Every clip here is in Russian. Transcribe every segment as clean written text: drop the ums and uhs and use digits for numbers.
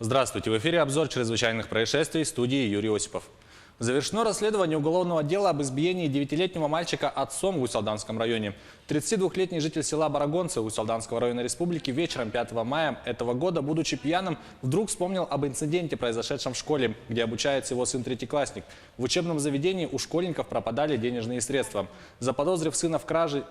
Здравствуйте! В эфире обзор чрезвычайных происшествий, в студии Юрий Осипов. Завершено расследование уголовного дела об избиении 9-летнего мальчика отцом в Усть-Алданском районе. 32-летний житель села Барагонцы Усть-Алданского района республики вечером 5 мая этого года, будучи пьяным, вдруг вспомнил об инциденте, произошедшем в школе, где обучается его сын третьеклассник. В учебном заведении у школьников пропадали денежные средства. Заподозрив сына в краже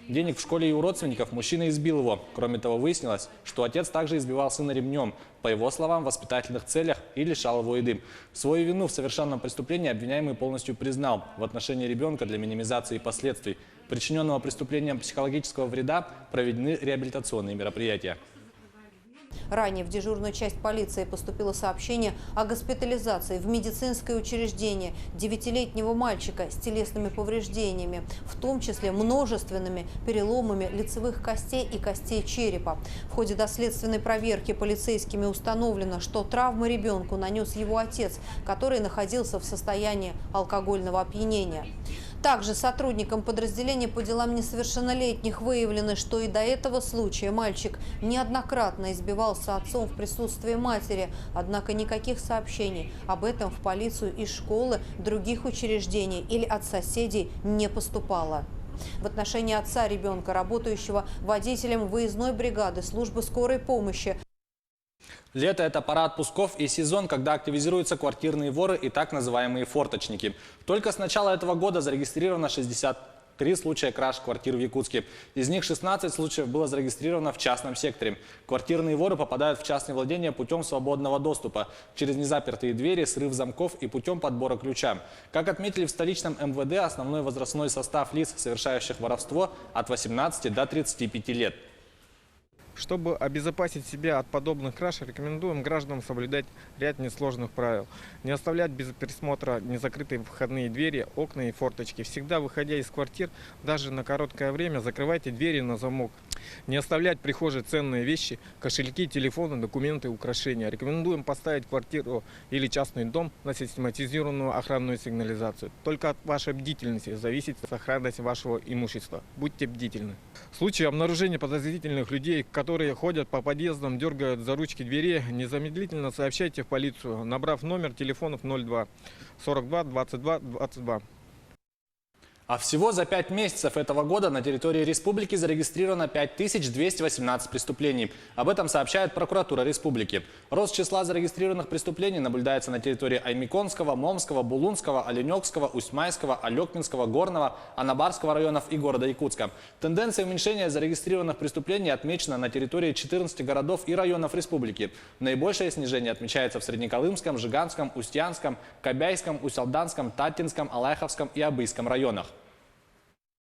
денег в школе и у родственников, мужчина избил его. Кроме того, выяснилось, что отец также избивал сына ремнем, по его словам, в воспитательных целях и лишал его еды. Свою вину в совершенном преступлении обвиняемый полностью признал. В отношении ребенка для минимизации последствий причиненного преступлением психологического вреда проведены реабилитационные мероприятия. Ранее в дежурную часть полиции поступило сообщение о госпитализации в медицинское учреждение 9-летнего мальчика с телесными повреждениями, в том числе множественными переломами лицевых костей и костей черепа. В ходе доследственной проверки полицейскими установлено, что травмы ребенку нанес его отец, который находился в состоянии алкогольного опьянения. Также сотрудникам подразделения по делам несовершеннолетних выявлено, что и до этого случая мальчик неоднократно избивался отцом в присутствии матери. Однако никаких сообщений об этом в полицию из школы, других учреждений или от соседей не поступало. В отношении отца ребенка, работающего водителем выездной бригады службы скорой помощи, Лето – это пора отпусков и сезон, когда активизируются квартирные воры и так называемые форточники. Только с начала этого года зарегистрировано 63 случая краж квартир в Якутске. Из них 16 случаев было зарегистрировано в частном секторе. Квартирные воры попадают в частные владения путем свободного доступа, через незапертые двери, срыв замков и путем подбора ключа. Как отметили в столичном МВД, основной возрастной состав лиц, совершающих воровство, от 18 до 35 лет. Чтобы обезопасить себя от подобных краж, рекомендуем гражданам соблюдать ряд несложных правил. Не оставлять без присмотра незакрытые входные двери, окна и форточки. Всегда, выходя из квартир, даже на короткое время, закрывайте двери на замок. Не оставлять в прихожей ценные вещи, кошельки, телефоны, документы, украшения. Рекомендуем поставить квартиру или частный дом на систематизированную охранную сигнализацию. Только от вашей бдительности зависит сохранность вашего имущества. Будьте бдительны. В случае обнаружения подозрительных людей, которые ходят по подъездам, дергают за ручки дверей, незамедлительно сообщайте в полицию, набрав номер телефонов 02 42 22 22. А всего за 5 месяцев этого года на территории республики зарегистрировано 5218 преступлений. Об этом сообщает прокуратура республики. Рост числа зарегистрированных преступлений наблюдается на территории Аймиконского, Момского, Булунского, Оленёкского, Усть-Майского, Алекминского, Горного, Анабарского районов и города Якутска. Тенденция уменьшения зарегистрированных преступлений отмечена на территории 14 городов и районов республики. Наибольшее снижение отмечается в Среднеколымском, Жиганском, Устьянском, Кобяйском, Усть-Алданском, Татинском, Алайховском и Абыйском районах.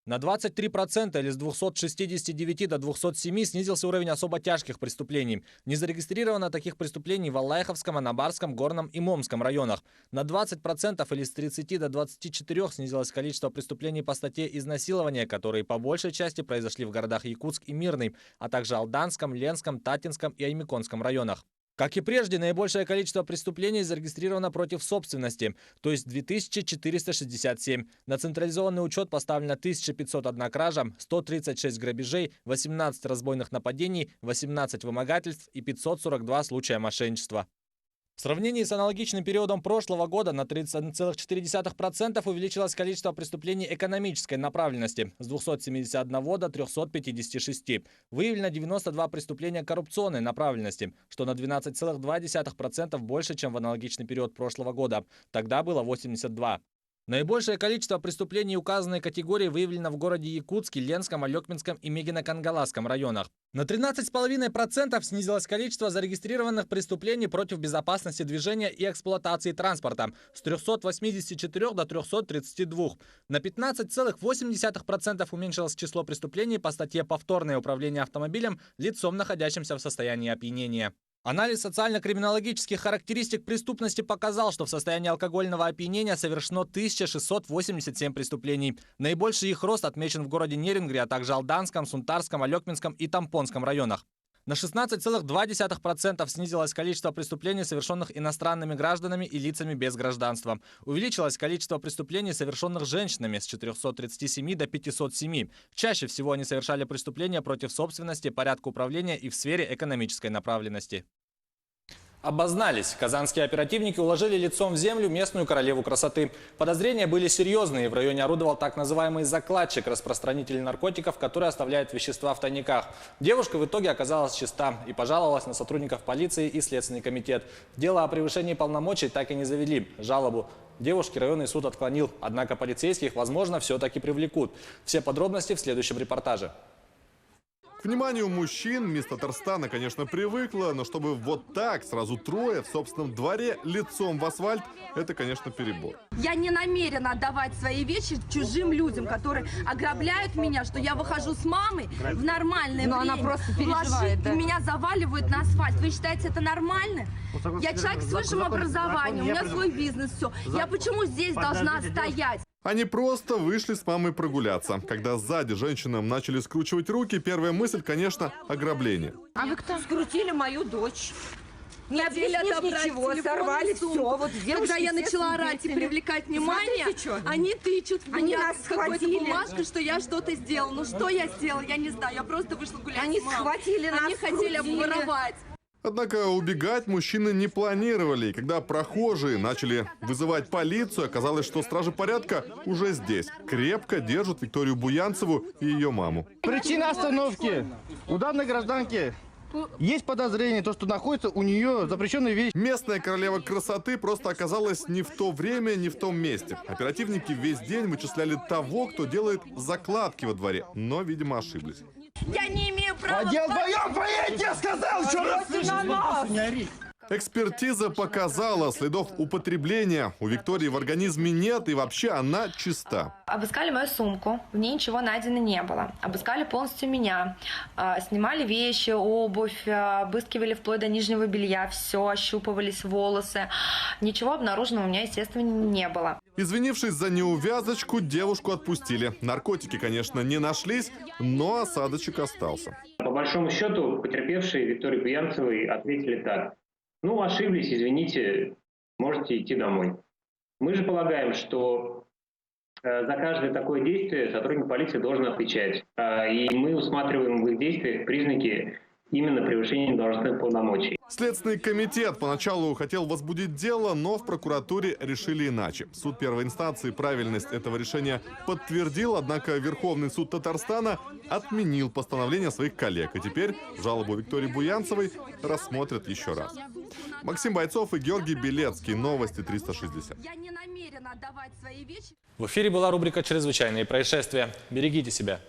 На 23% или с 269 до 207 снизился уровень особо тяжких преступлений. Не зарегистрировано таких преступлений в Алайховском, Анабарском, Горном и Момском районах. На 20% или с 30 до 24 снизилось количество преступлений по статье изнасилования, которые по большей части произошли в городах Якутск и Мирный, а также Алданском, Ленском, Татинском и Аймиконском районах. Как и прежде, наибольшее количество преступлений зарегистрировано против собственности, то есть 2467. На централизованный учет поставлено 1501 кража, 136 грабежей, 18 разбойных нападений, 18 вымогательств и 542 случая мошенничества. В сравнении с аналогичным периодом прошлого года на 31,4% увеличилось количество преступлений экономической направленности с 271 до 356. Выявлено 92 преступления коррупционной направленности, что на 12,2% больше, чем в аналогичный период прошлого года. Тогда было 82. Наибольшее количество преступлений указанной категории выявлено в городе Якутске, Ленском, Алекминском и Мегино-Кангаласском районах. На 13,5% снизилось количество зарегистрированных преступлений против безопасности движения и эксплуатации транспорта с 384 до 332. На 15,8% уменьшилось число преступлений по статье «Повторное управление автомобилем лицом, находящимся в состоянии опьянения». Анализ социально-криминологических характеристик преступности показал, что в состоянии алкогольного опьянения совершено 1687 преступлений. Наибольший их рост отмечен в городе Нерингре, а также Алданском, Сунтарском, Алекминском и Тампонском районах. На 16,2% снизилось количество преступлений, совершенных иностранными гражданами и лицами без гражданства. Увеличилось количество преступлений, совершенных женщинами, с 437 до 507. Чаще всего они совершали преступления против собственности, порядка управления и в сфере экономической направленности. Обознались. Казанские оперативники уложили лицом в землю местную королеву красоты. Подозрения были серьезные. В районе орудовал так называемый закладчик, распространитель наркотиков, который оставляет вещества в тайниках. Девушка в итоге оказалась чиста и пожаловалась на сотрудников полиции и Следственный комитет. Дело о превышении полномочий так и не завели. Жалобу девушки районный суд отклонил. Однако полицейских, возможно, все-таки привлекут. Все подробности в следующем репортаже. К вниманию мужчин мисс Татарстана, конечно, привыкла, но чтобы вот так сразу трое в собственном дворе лицом в асфальт, это, конечно, перебор. Я не намерена отдавать свои вещи чужим людям, которые ограбляют меня, что я выхожу с мамой в нормальное время. Она просто переживает, да? И меня заваливают на асфальт. Вы считаете это нормально? Я человек с высшим образованием, у меня свой бизнес, все. Я почему здесь должна стоять? Они просто вышли с мамой прогуляться. Когда сзади женщинам начали скручивать руки, первая мысль, конечно, ограбление. А вы кто? Скрутили мою дочь. Не Хотели объяснив отобрать ничего, телефон и сорвали сумку. все. Вот Когда девушки я все начала орать и свидетели. привлекать внимание, Смотрите, что они тычут в Они меня нас какой-то схватили. бумажкой, что я что-то сделала. Ну что я сделала, я не знаю. Я просто вышла гулять Они с мамой. схватили нас, Они хотели скрутили. обворовать. Однако убегать мужчины не планировали. И когда прохожие начали вызывать полицию, оказалось, что стражи порядка уже здесь. Крепко держат Викторию Буянцеву и ее маму. Причина остановки. У данной гражданки есть подозрение, то, что находится у нее запрещенные вещи. Местная королева красоты просто оказалась не в то время, не в том месте. Оперативники весь день вычисляли того, кто делает закладки во дворе, но, видимо, ошиблись. Я не имею права. Отдел вдвоем поедете, я сказал, еще раз. Экспертиза показала, следов употребления у Виктории в организме нет, и вообще она чиста. Обыскали мою сумку, в ней ничего найдено не было. Обыскали полностью меня, снимали вещи, обувь, обыскивали вплоть до нижнего белья, все, ощупывались волосы. Ничего обнаруженного у меня, естественно, не было. Извинившись за неувязочку, девушку отпустили. Наркотики, конечно, не нашлись, но осадочек остался. По большому счету, потерпевшие Виктории Буянцевой ответили так. Ну, ошиблись, извините, можете идти домой. Мы же полагаем, что за каждое такое действие сотрудник полиции должен отвечать. И мы усматриваем в их действиях признаки именно превышения должностных полномочий. Следственный комитет поначалу хотел возбудить дело, но в прокуратуре решили иначе. Суд первой инстанции правильность этого решения подтвердил, однако Верховный суд Татарстана отменил постановление своих коллег. И теперь жалобу Виктории Буянцевой рассмотрят еще раз. Максим Бойцов и Георгий Белецкий. Новости 360. Я не намерена отдавать свои вещи. В эфире была рубрика «Чрезвычайные происшествия». Берегите себя.